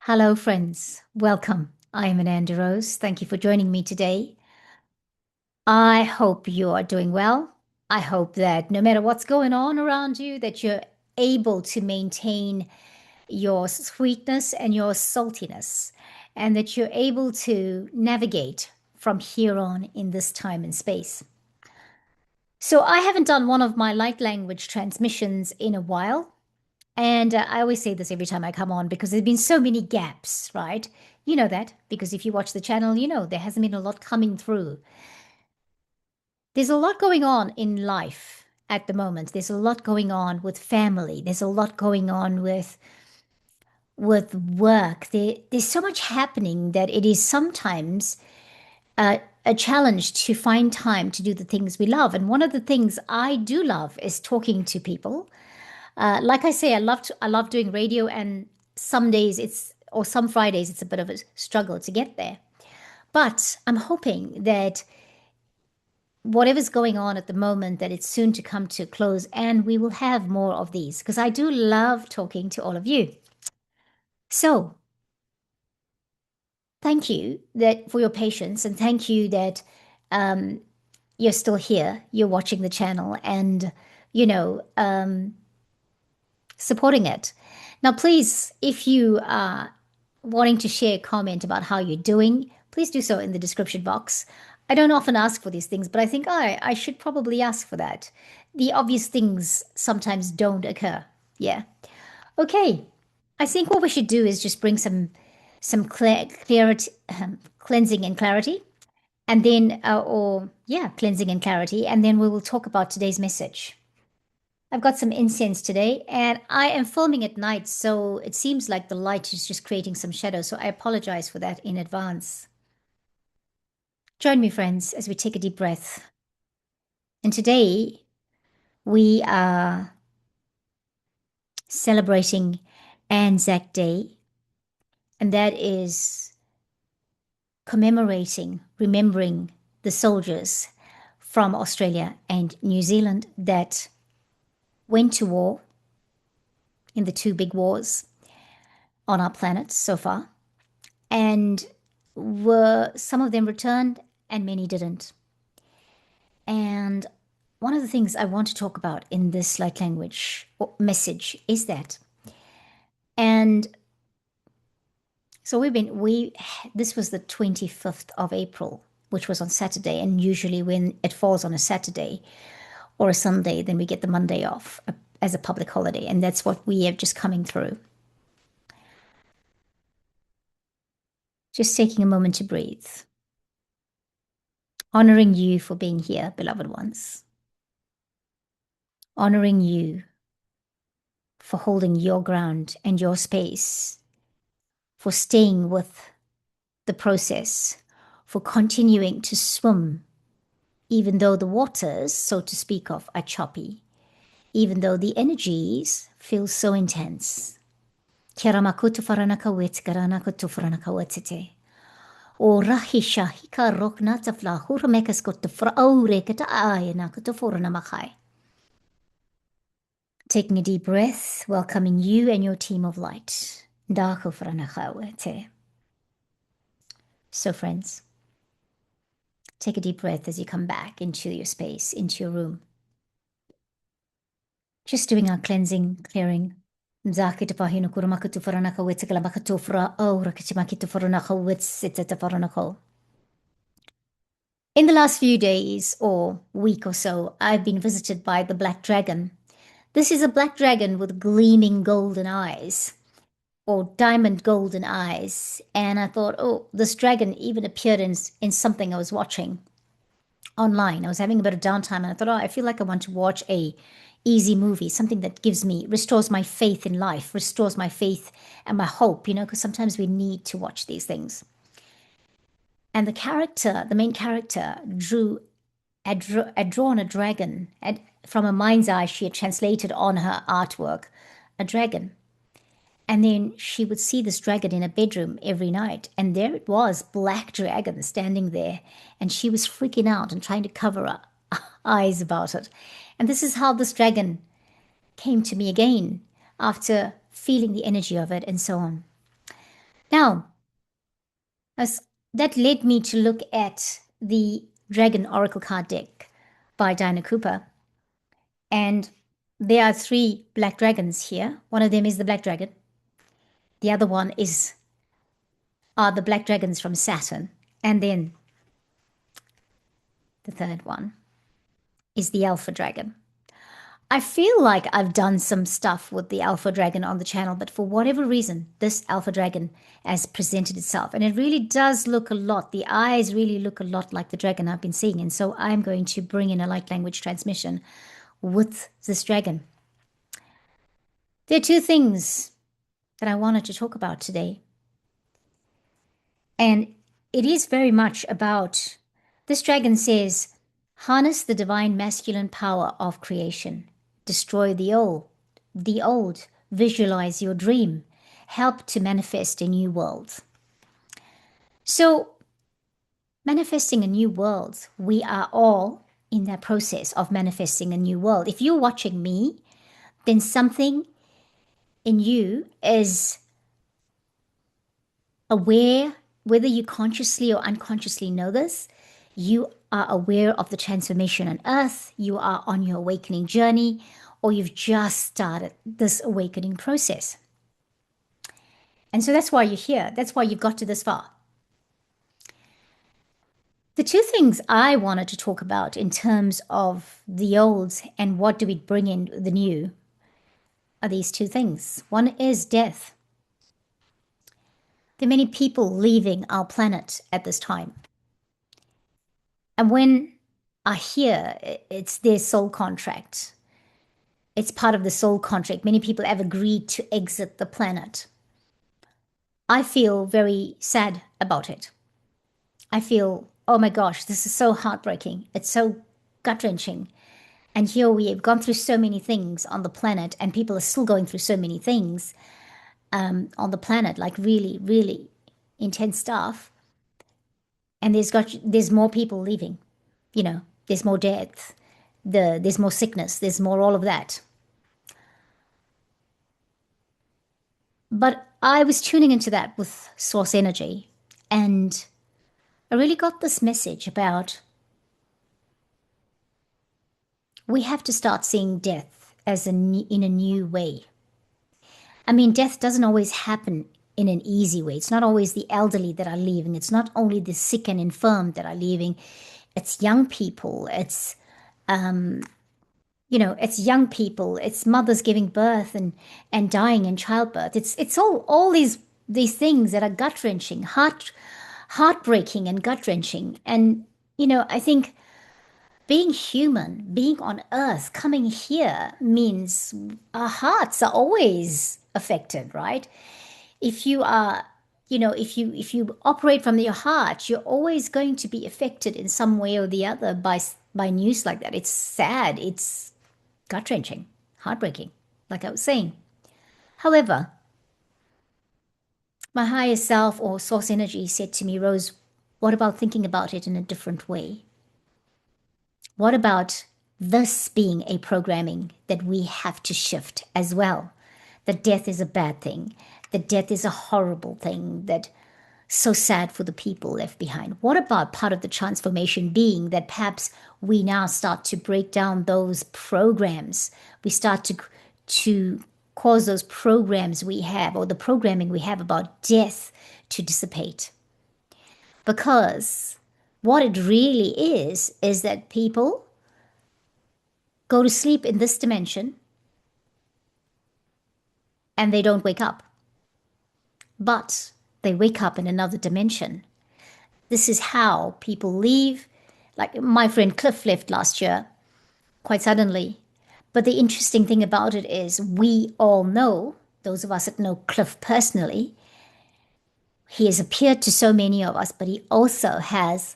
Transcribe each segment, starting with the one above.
Hello, friends. Welcome. I am Ananda-Rose. Thank you for joining me today. I hope you are doing well. I hope that no matter what's going on around you, that you're able to maintain your sweetness and your saltiness, and that you're able to navigate from here on in this time and space. So I haven't done one of my light language transmissions in a while. And I always say this every time I come on because there's been so many gaps, right? You know that because if you watch the channel, you know there hasn't been a lot coming through. There's a lot going on in life at the moment. There's a lot going on with family. There's a lot going on with work. There's so much happening that it is sometimes a challenge to find time to do the things we love. And one of the things I do love is talking to people. Like I say, I love doing radio, and some days or some Fridays it's a bit of a struggle to get there. But I'm hoping that whatever's going on at the moment, that it's soon to come to a close, and we will have more of these because I do love talking to all of you. So thank you that for your patience, and thank you that um, you're still here, you're watching the channel, and you know supporting it. Now, please, if you are wanting to share a comment about how you're doing, please do so in the description box. I don't often ask for these things, but I think I should probably ask for that. The obvious things sometimes don't occur. Yeah. Okay. I think what we should do is just bring some clarity, cleansing and clarity, and then or yeah, cleansing and clarity, and then we will talk about today's message. I've got some incense today, and I am filming at night, so it seems like the light is just creating some shadow, so I apologize for that in advance. Join me, friends, as we take a deep breath. And today we are celebrating Anzac Day, and that is commemorating, remembering the soldiers from Australia and New Zealand that went to war in the two big wars on our planet so far. And some of them returned and many didn't. And one of the things I want to talk about in this light language message is that. And so this was the 25th of April, which was on Saturday. And usually when it falls on a Saturday or a Sunday, then we get the Monday off as a public holiday. And that's what we are just coming through. Just taking a moment to breathe. Honoring you for being here, beloved ones. Honoring you for holding your ground and your space, for staying with the process, for continuing to swim, even though the waters, so to speak of, are choppy, even though the energies feel so intense. Kia makutu wharanaka wet karana kutu wharanaka wetete. O rahisha hika rokna tafla huramekas kutu wharaure kata aena kutu whorana makai. Taking a deep breath, welcoming you and your team of light. So, friends, take a deep breath as you come back into your space, into your room. Just doing our cleansing, clearing. In the last few days or week or so, I've been visited by the black dragon. This is a black dragon with gleaming golden eyes, or diamond golden eyes. And I thought, oh, this dragon even appeared in something I was watching online. I was having a bit of downtime and I thought, oh, I feel like I want to watch a easy movie, something that restores my faith in life, restores my faith and my hope, because sometimes we need to watch these things. And the main character, had drawn a dragon, and from a mind's eye, she had translated on her artwork a dragon. And then she would see this dragon in a bedroom every night. And there it was, black dragon standing there. And she was freaking out and trying to cover her eyes about it. And this is how this dragon came to me again after feeling the energy of it and so on. Now, as that led me to look at the Dragon Oracle card deck by Diana Cooper. And there are three black dragons here. One of them is the black dragon. The other one are the black dragons from Saturn. And then the third one is the alpha dragon. I feel like I've done some stuff with the alpha dragon on the channel, but for whatever reason, this alpha dragon has presented itself. And it really does look a lot, the eyes really look a lot like the dragon I've been seeing. And so I'm going to bring in a light language transmission with this dragon. There are two things that I wanted to talk about today. And it is very much about, this dragon says, harness the divine masculine power of creation. Destroy the old, visualize your dream, help to manifest a new world. So, manifesting a new world, we are all in that process of manifesting a new world. If you're watching me, then something in you is aware, whether you consciously or unconsciously know this, you are aware of the transformation on earth, you are on your awakening journey, or you've just started this awakening process. And so that's why you're here. That's why you've got to this far. The two things I wanted to talk about in terms of the old and what do we bring in the new are these two things. One is death. There are many people leaving our planet at this time. And when I hear it's their soul contract, it's part of the soul contract. Many people have agreed to exit the planet. I feel very sad about it. I feel, oh my gosh, this is so heartbreaking. It's so gut-wrenching. And here we have gone through so many things on the planet, and people are still going through so many things on the planet, like really, really intense stuff. And there's more people leaving. You know, there's more death. There's more sickness. There's more all of that. But I was tuning into that with source energy, and I really got this message about we have to start seeing death as in a new way. I mean, death doesn't always happen in an easy way. It's not always the elderly that are leaving. It's not only the sick and infirm that are leaving. It's young people. It's it's young people. It's mothers giving birth and dying in childbirth. It's all these things that are gut wrenching, heartbreaking, and gut wrenching. And I think being human, being on earth, coming here means our hearts are always affected, right? If you are, if you operate from your heart, you're always going to be affected in some way or the other by news like that. It's sad, it's gut-wrenching, heartbreaking, like I was saying. However, my higher self or source energy said to me, Rose, what about thinking about it in a different way? What about this being a programming that we have to shift as well? That death is a bad thing, that death is a horrible thing, that so sad for the people left behind. What about part of the transformation being that perhaps we now start to break down those programs? We start to cause those programs we have, or the programming we have about death, to dissipate. Because what it really is that people go to sleep in this dimension and they don't wake up. But they wake up in another dimension. This is how people leave. Like my friend Cliff left last year, quite suddenly. But the interesting thing about it is we all know, those of us that know Cliff personally, he has appeared to so many of us, but he also has,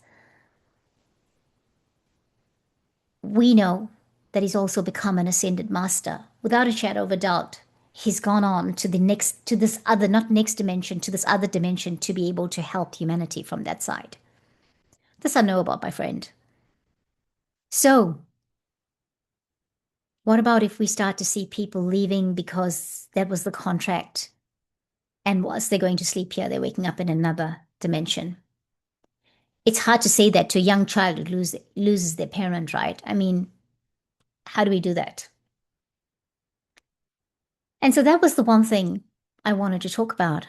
we know that he's also become an ascended master. Without a shadow of a doubt, he's gone on to this other, not next dimension, to this other dimension to be able to help humanity from that side. This I know about, my friend. So, what about if we start to see people leaving because that was the contract And whilst they're going to sleep here, they're waking up in another dimension. It's hard to say that to a young child who loses their parent, right? I mean, how do we do that? And so that was the one thing I wanted to talk about.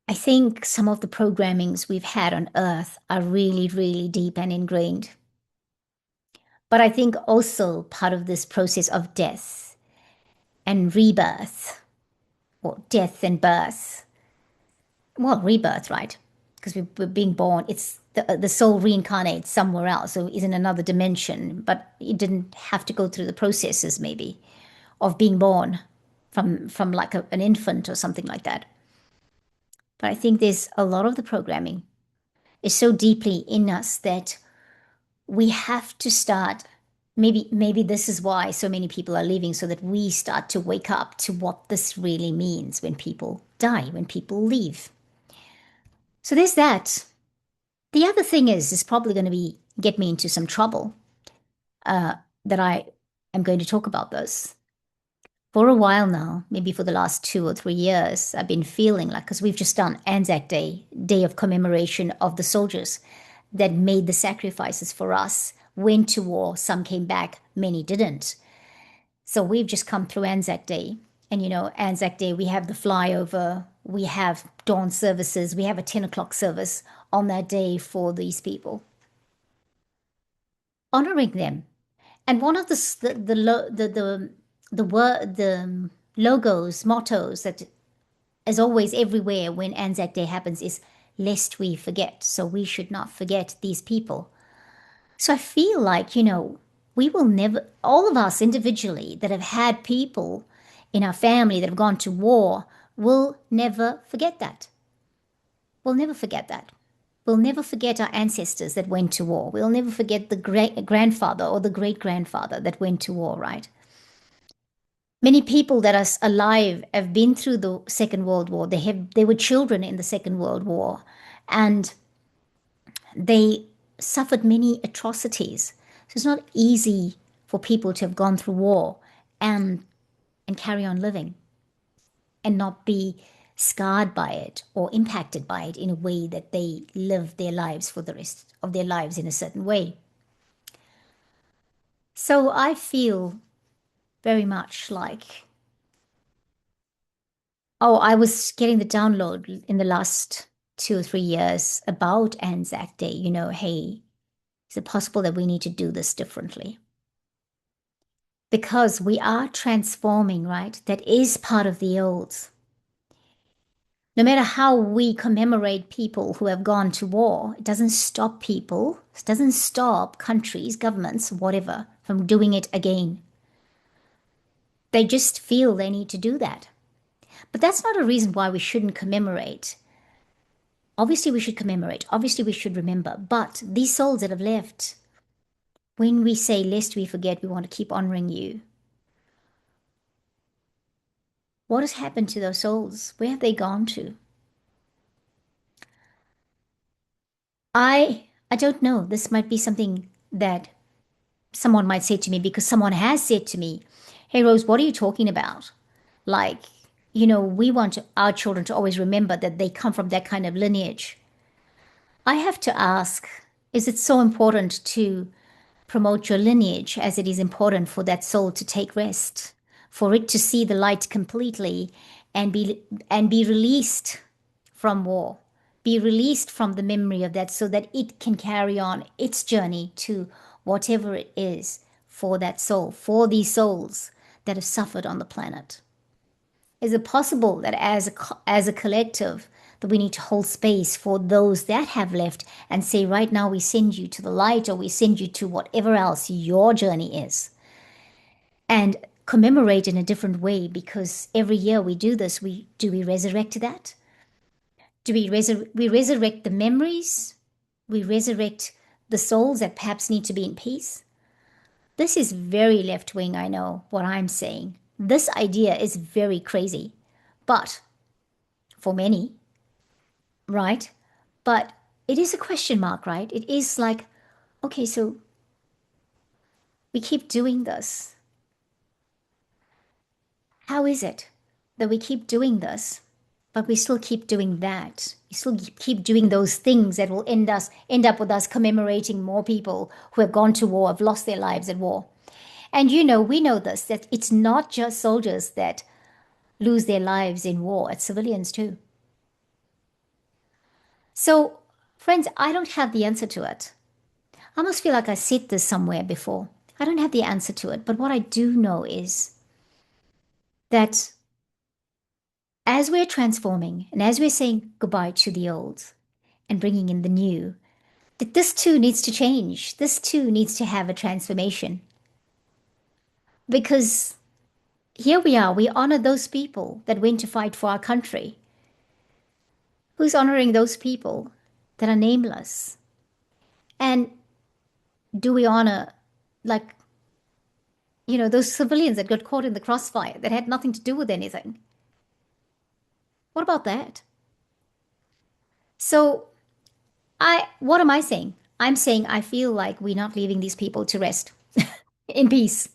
I think some of the programmings we've had on Earth are really, really deep and ingrained. But I think also part of this process of death and rebirth, or death and birth, well, rebirth, right? Because we're being born, it's the soul reincarnates somewhere else, so is in another dimension, but it didn't have to go through the processes, maybe, of being born from like an infant or something like that. But I think there's a lot of the programming is so deeply in us that we have to start. Maybe this is why so many people are leaving, so that we start to wake up to what this really means when people die, when people leave. So there's that. The other thing is probably going to be get me into some trouble, that I am going to talk about this. For a while now, maybe for the last 2 or 3 years, I've been feeling like, because we've just done Anzac Day, Day of Commemoration of the soldiers that made the sacrifices for us, went to war, some came back, many didn't. So we've just come through Anzac Day. And Anzac Day, we have the flyover, we have dawn services, we have a 10 o'clock service on that day for these people, honoring them. And one of the logos, mottos that is always everywhere when Anzac Day happens is lest we forget. So we should not forget these people. So I feel like, we will never, all of us individually that have had people in our family that have gone to war will never forget that. We'll never forget that. We'll never forget our ancestors that went to war. We'll never forget the great grandfather or the great grandfather that went to war, right? Many people that are alive have been through the Second World War. They were children in the Second World War, and they suffered many atrocities. So it's not easy for people to have gone through war and carry on living and not be scarred by it or impacted by it in a way that they live their lives for the rest of their lives in a certain way. So I feel very much like, oh, I was getting the download in the last 2 or 3 years about Anzac Day. Hey, is it possible that we need to do this differently? Because we are transforming, right? That is part of the old. No matter how we commemorate people who have gone to war, it doesn't stop people, it doesn't stop countries, governments, whatever, from doing it again. They just feel they need to do that. But that's not a reason why we shouldn't commemorate. Obviously, we should commemorate. Obviously, we should remember. But these souls that have left, when we say, lest we forget, we want to keep honoring you, what has happened to those souls? Where have they gone to? I don't know. This might be something that someone might say to me, because someone has said to me, hey, Rose, what are you talking about? Like, we want our children to always remember that they come from that kind of lineage. I have to ask, is it so important to promote your lineage as it is important for that soul to take rest, for it to see the light completely and be released from war, be released from the memory of that, so that it can carry on its journey to whatever it is for that soul, for these souls that have suffered on the planet? Is it possible that as a collective that we need to hold space for those that have left and say, right now we send you to the light, or we send you to whatever else your journey is, and commemorate in a different way? Because every year we do this, we resurrect that? Do we resurrect the memories? We resurrect the souls that perhaps need to be in peace? This is very left wing, I know what I'm saying. This idea is very crazy. But for many, right? But it is a question mark, right? It is like, okay, so we keep doing this. How is it? that we keep doing this, but we still keep doing that. We still keep doing those things that will end up with us commemorating more people who have gone to war, have lost their lives at war. And we know this, that it's not just soldiers that lose their lives in war, it's civilians too. So, friends, I don't have the answer to it. I almost feel like I said this somewhere before. I don't have the answer to it, but what I do know is that as we're transforming and as we're saying goodbye to the old and bringing in the new, that this too needs to change. This too needs to have a transformation. Because here we are, we honor those people that went to fight for our country. Who's honoring those people that are nameless? And do we honor, like, those civilians that got caught in the crossfire that had nothing to do with anything? What about that? So, what am I saying? I'm saying I feel like we're not leaving these people to rest in peace.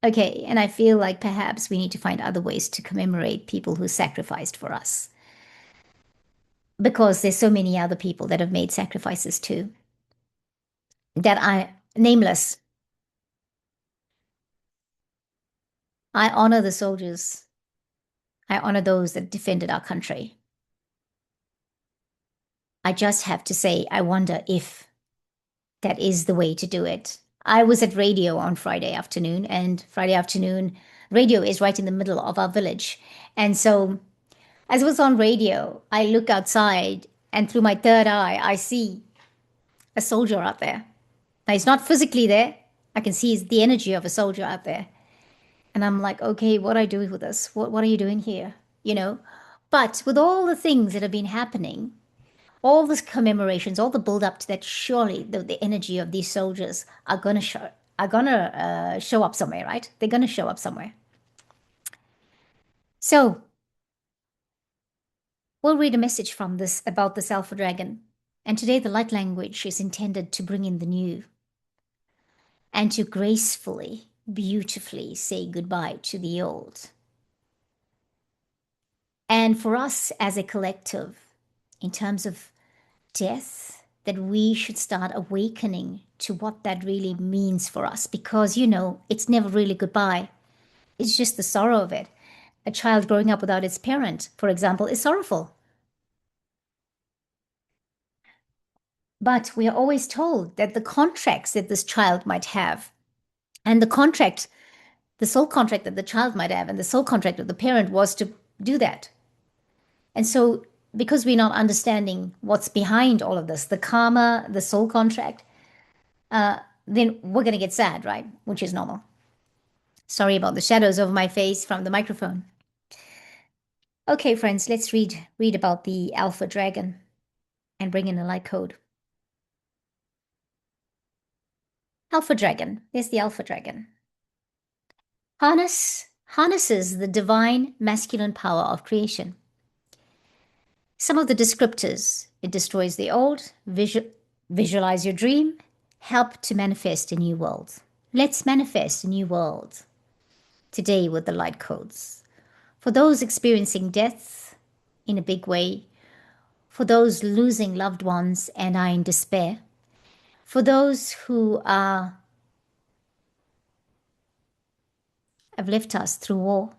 Okay, and I feel like perhaps we need to find other ways to commemorate people who sacrificed for us. Because there's so many other people that have made sacrifices too, that I nameless. I honor the soldiers. I honor those that defended our country. I just have to say, I wonder if that is the way to do it. I was at radio on Friday afternoon, and Friday afternoon, radio is right in the middle of our village. And so, as I was on radio, I look outside, and through my third eye, I see a soldier out there. Now, he's not physically there. I can see the energy of a soldier out there. And I'm like, okay, what do I do with this? What are you doing here? You know? But with all the things that have been happening, all these commemorations, all the build up to that, surely the energy of these soldiers are gonna show up somewhere, right? They're gonna show up somewhere. So we'll read a message from this about this alpha dragon. And today the light language is intended to bring in the new and to gracefully, beautifully say goodbye to the old. And for us as a collective, in terms of death, that we should start awakening to what that really means for us, because it's never really goodbye. It's just the sorrow of it. A child growing up without its parent, for example, is sorrowful. But we are always told that the contracts that this child might have, and the soul contract that the child might have, and the soul contract of the parent was to do that. And so, because we're not understanding what's behind all of this, the karma, the soul contract, then we're going to get sad, right? Which is normal. Sorry about the shadows over my face from the microphone. Okay, friends, let's read about the alpha dragon and bring in a light code. Alpha dragon. There's the alpha dragon. Harnesses the divine masculine power of creation. Some of the descriptors: it destroys the old, visualize your dream, help to manifest a new world. Let's manifest a new world today with the light codes. For those experiencing death in a big way, for those losing loved ones and are in despair, for those who have left us through war,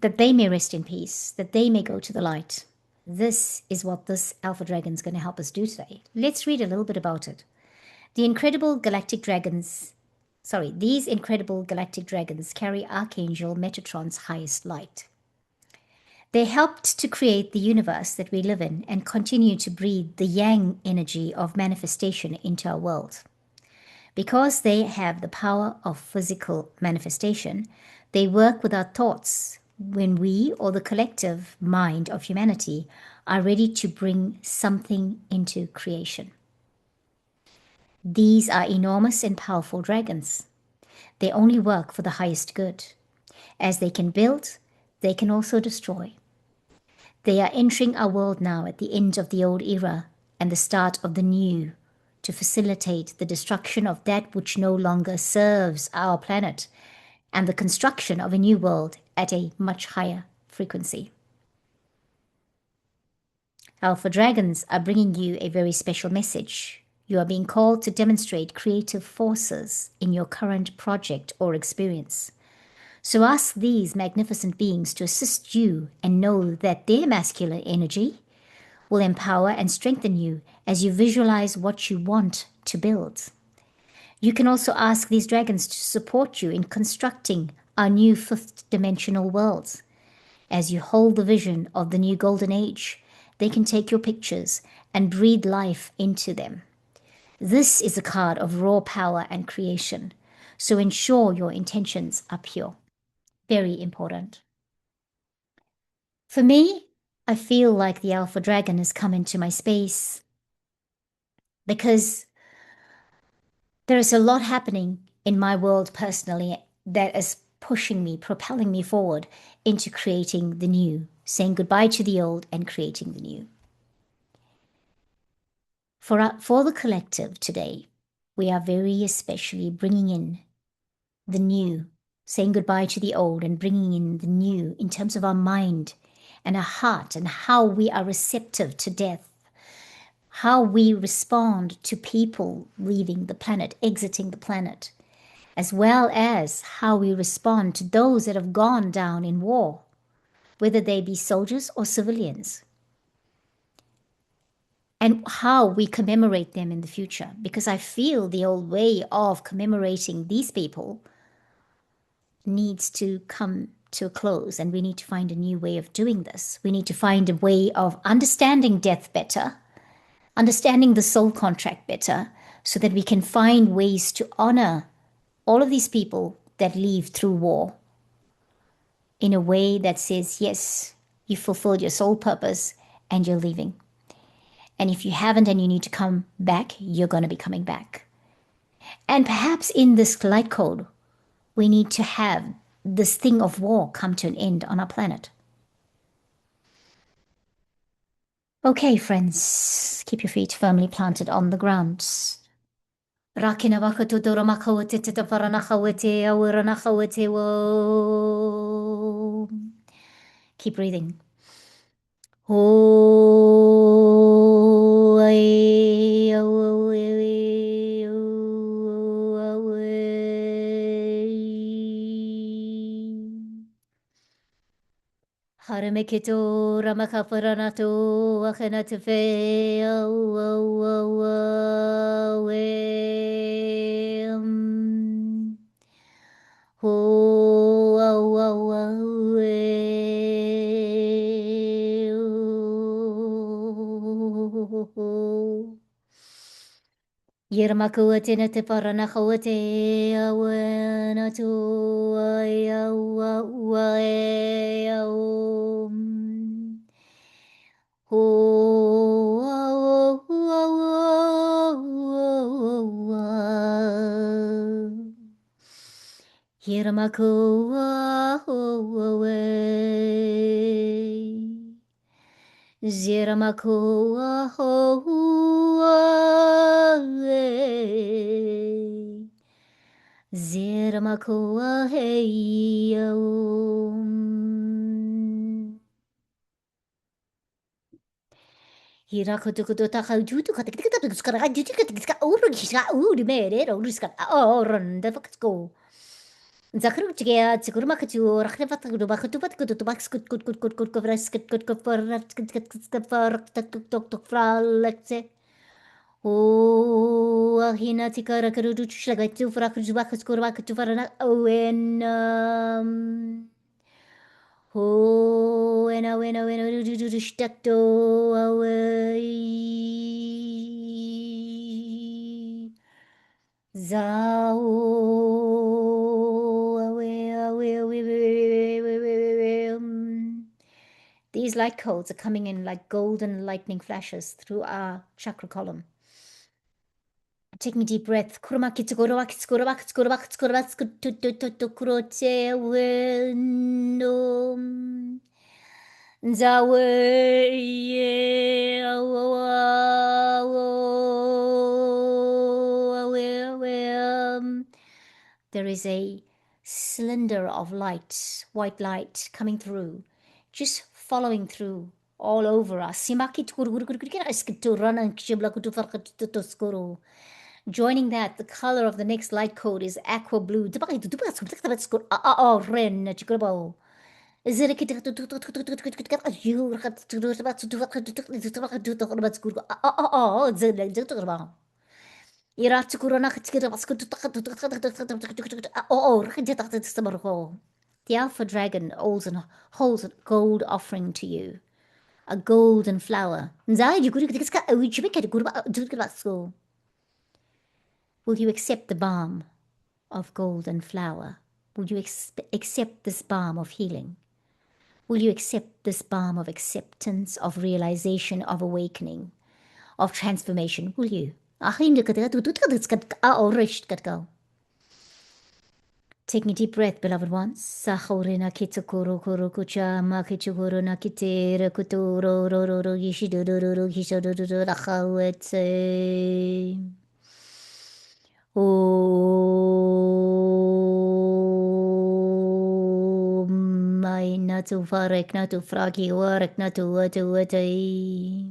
that they may rest in peace, that they may go to the light. This is what this alpha dragon is going to help us do today. Let's read a little bit about it. These incredible galactic dragons carry Archangel Metatron's highest light. They helped to create the universe that we live in and continue to breathe the yang energy of manifestation into our world. Because they have the power of physical manifestation, they work with our thoughts when we, or the collective mind of humanity, are ready to bring something into creation. These are enormous and powerful dragons. They only work for the highest good. As they can build, they can also destroy. They are entering our world now at the end of the old era and the start of the new, to facilitate the destruction of that which no longer serves our planet and the construction of a new world at a much higher frequency. Alpha Dragons are bringing you a very special message. You are being called to demonstrate creative forces in your current project or experience. So ask these magnificent beings to assist you and know that their masculine energy will empower and strengthen you as you visualize what you want to build. You can also ask these dragons to support you in constructing our new fifth dimensional worlds. As you hold the vision of the new golden age, they can take your pictures and breathe life into them. This is a card of raw power and creation, so ensure your intentions are pure. Very important. For me, I feel like the Alpha Dragon has come into my space because there is a lot happening in my world personally that is pushing me, propelling me forward into creating the new, saying goodbye to the old and creating the new. For the collective today, we are very especially bringing in the new, saying goodbye to the old and bringing in the new in terms of our mind and our heart and how we are receptive to death, how we respond to people leaving the planet, exiting the planet, as well as how we respond to those that have gone down in war, whether they be soldiers or civilians, and how we commemorate them in the future. Because I feel the old way of commemorating these people needs to come to a close, and we need to find a new way of doing this. We need to find a way of understanding death better, understanding the soul contract better, so that we can find ways to honor all of these people that leave through war in a way that says, yes, you fulfilled your soul purpose and you're leaving. And if you haven't and you need to come back, you're going to be coming back. And perhaps in this light code, we need to have this thing of war come to an end on our planet. Okay, friends, keep your feet firmly planted on the ground. Rakina wakatutoro makawate te paranakawate awiranakawate wo. Keep breathing. Oh, Haramekito Ramakaparanato Akhenatefe Yermakuatena te paranakawate awenatu Ziramakoa hey Hirakotukuto takajutu katakita skarajutu katika urugisa udimere ruska oron the fucksko. Zakru tiga tsigurma katu raknefat gudubakatu patkutu tubakskut kut kovraskut kut koparat kut tok fralekse. Oh, ahina tikara karudu shlagatu frakujubakatu kurvakatu farana owen. Oh, wena do stakto away. Zao away. These light codes are coming in like golden lightning flashes through our chakra column. Taking a deep breath. There is a cylinder of light, white light coming through, just following through all over us. Joining that, the color of the next light code is aqua blue. The Alpha Dragon holds a gold offering to you, a golden flower. Will you accept the balm of golden flower? Will you accept this balm of healing? Will you accept this balm of acceptance, of realization, of awakening, of transformation? Will you? Taking a deep breath, beloved ones. Sahorina kitakuru kuru kucha makichuguru nakitera kuturo roro yishiduru hishaduru rachawetse. Om mai natu farek natu fragi warek natu watu watai.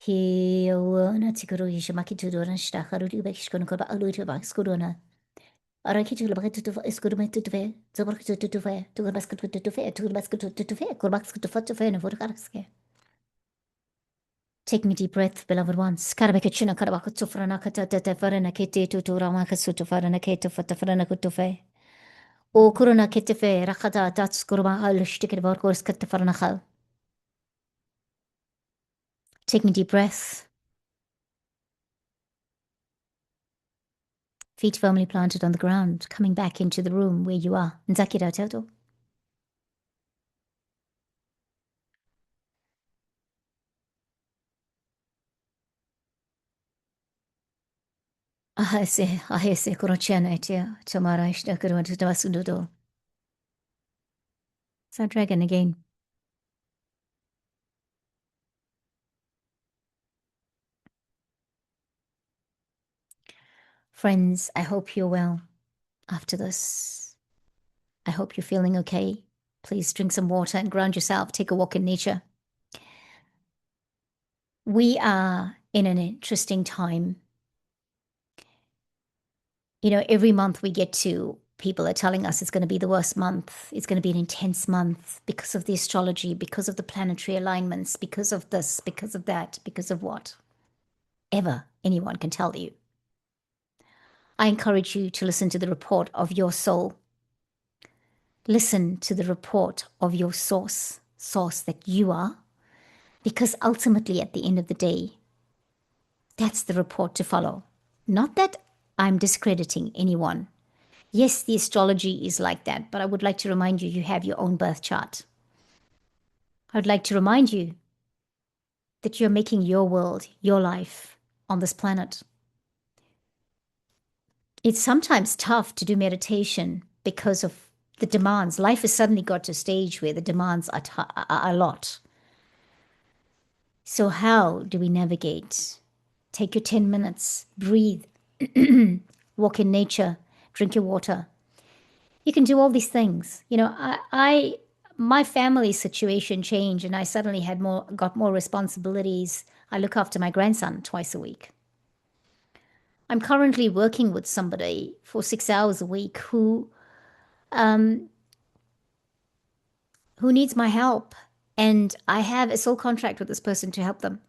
He wana tikuru yishamaki tudora shtakharu bekishkono koba alutu bakskurona. Araki tu labaki tu eskurume tu fe, zabarki tu fe, tu basket tu fe, tu basket tu fe, kurbax tu fat tu fe, no vorkarske. Taking a deep breath, beloved ones. Karabekachuna karabaka tufrana kata farana kete tu ramaka sutu farana kete fata farana kutufe. O kuruna ketefe rakata tats kurma alishtikid vorkors katafarana khal. Taking a deep breath. Feet firmly planted on the ground, coming back into the room where you are. Nzakira toto. Ahese korochana etia, tomara ishta kurwanta tawasudodo. Sun Dragon again. Friends, I hope you're well after this. I hope you're feeling okay. Please drink some water and ground yourself. Take a walk in nature. We are in an interesting time. You know, every month we get to, people are telling us it's going to be the worst month. It's going to be an intense month because of the astrology, because of the planetary alignments, because of this, because of that, because of what ever anyone can tell you. I encourage you to listen to the report of your soul. Listen to the report of your source that you are, because ultimately at the end of the day, that's the report to follow. Not that I'm discrediting anyone. Yes, the astrology is like that, but I would like to remind you, you have your own birth chart. I would like to remind you that you're making your world, your life on this planet. It's sometimes tough to do meditation because of the demands. Life has suddenly got to a stage where the demands are a lot. So how do we navigate? Take your 10 minutes, breathe, walk in nature, drink your water. You can do all these things. You know, my family situation changed and I suddenly got more responsibilities. I look after my grandson twice a week. I'm currently working with somebody for 6 hours a week who needs my help. And I have a sole contract with this person to help them.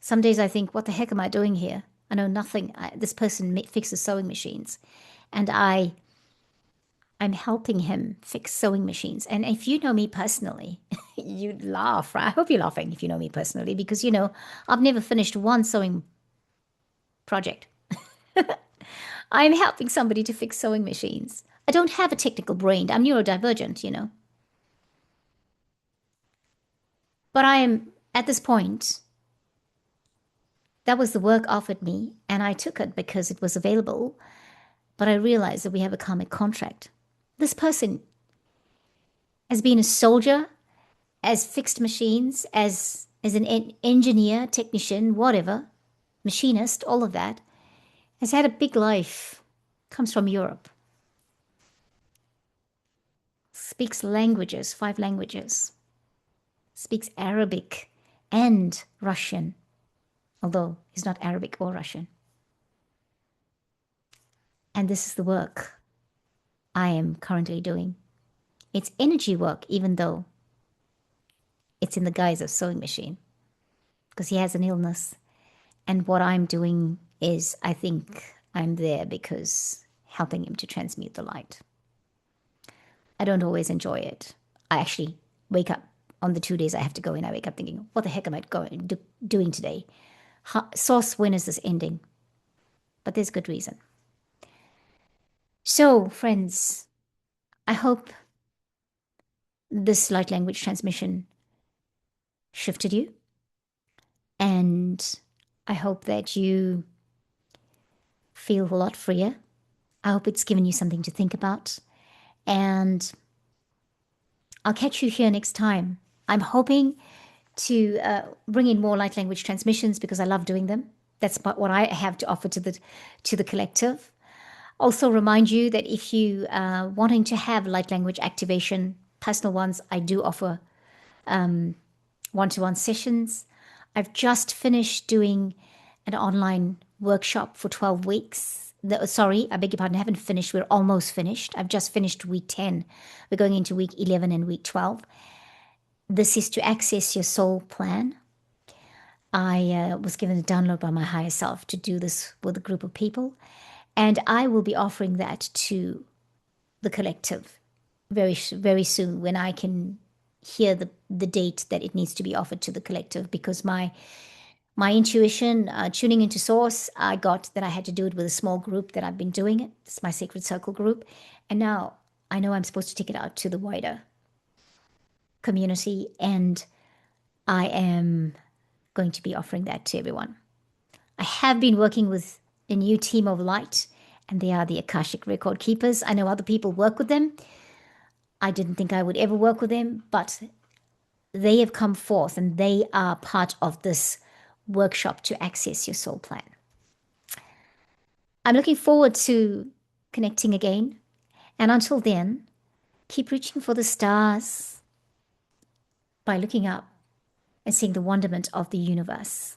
Some days I think, what the heck am I doing here? I know nothing. This person fixes sewing machines. And I'm helping him fix sewing machines. And if you know me personally, you'd laugh, right? I hope you're laughing if you know me personally, because, you know, I've never finished one sewing project. I'm helping somebody to fix sewing machines. I don't have a technical brain. I'm neurodivergent, you know. But I am, at this point, that was the work offered me, and I took it because it was available. But I realized that we have a karmic contract. This person as being a soldier, as fixed machines, as an engineer, technician, whatever, machinist, all of that, has had a big life, comes from Europe, speaks languages, 5 languages, speaks Arabic and Russian, although he's not Arabic or Russian. And this is the work I am currently doing. It's energy work, even though it's in the guise of sewing machine, because he has an illness. And what I'm doing is, I think I'm there because helping him to transmute the light. I don't always enjoy it. I actually wake up on the 2 days I have to go in. I wake up thinking, what the heck am I doing today? Source, when is this ending? But there's good reason. So, friends, I hope this light language transmission shifted you. And I hope that you feel a lot freer. I hope it's given you something to think about. And I'll catch you here next time. I'm hoping to bring in more light language transmissions because I love doing them. That's what I have to offer to the collective. Also remind you that if you are wanting to have light language activation, personal ones, I do offer one-to-one sessions. I've just finished doing an online workshop for 12 weeks. Sorry, I beg your pardon, I haven't finished. We're almost finished. I've just finished week 10. We're going into week 11 and week 12. This is to access your soul plan. I was given a download by my higher self to do this with a group of people. And I will be offering that to the collective very, very soon when I can hear the date that it needs to be offered to the collective, because my intuition, tuning into source, I got that I had to do it with a small group that I've been doing it. It's my sacred circle group. And now I know I'm supposed to take it out to the wider community. And I am going to be offering that to everyone. I have been working with a new team of light, and they are the Akashic Record Keepers. I know other people work with them. I didn't think I would ever work with them, but they have come forth and they are part of this workshop to access your soul plan. I'm looking forward to connecting again. And until then, keep reaching for the stars by looking up and seeing the wonderment of the universe,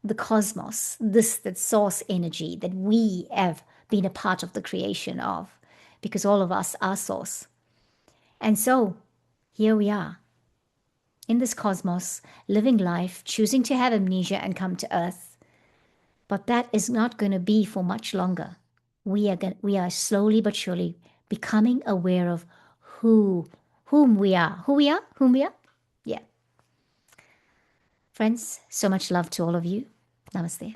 the cosmos, that source energy that we have been a part of the creation of, because all of us are source. And so here we are in this cosmos, living life, choosing to have amnesia and come to Earth. But that is not going to be for much longer. We are slowly but surely becoming aware of whom we are. Who we are? Whom we are? Yeah. Friends, so much love to all of you. Namaste.